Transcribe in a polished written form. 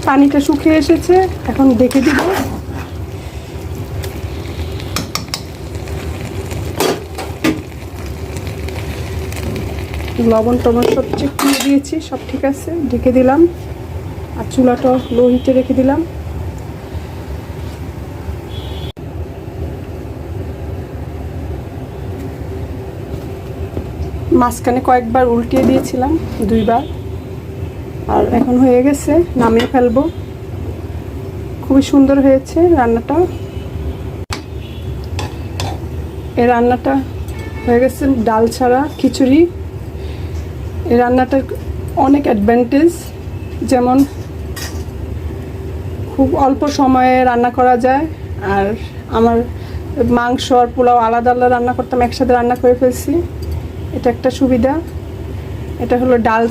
পানিটা শুকিয়ে এসেছে, এখন ঢেকে দিব। লবণ টবণ সব চেক করে দিয়েছি, সব ঠিক আছে, ঢেকে দিলাম। আর চুলাটা লো হিটে রেখে দিলাম। মাঝখানে কয়েকবার উল্টিয়ে দিয়েছিলাম, 2 বার। আর এখন হয়ে গেছে, নামিয়ে ফেলবো। খুবই সুন্দর হয়েছে রান্নাটা। এই রান্নাটা হয়ে গেছে ডাল ছাড়া খিচুড়ি। এই রান্নাটার অনেক অ্যাডভান্টেজ, যেমন খুব অল্প সময়ে রান্না করা যায়। আর আমার মাংস আর পোলাও আলাদা আলাদা রান্না করতাম, একসাথে রান্না করে ফেলছি। এটা একটা সুবিধা। এটা হলো ডাল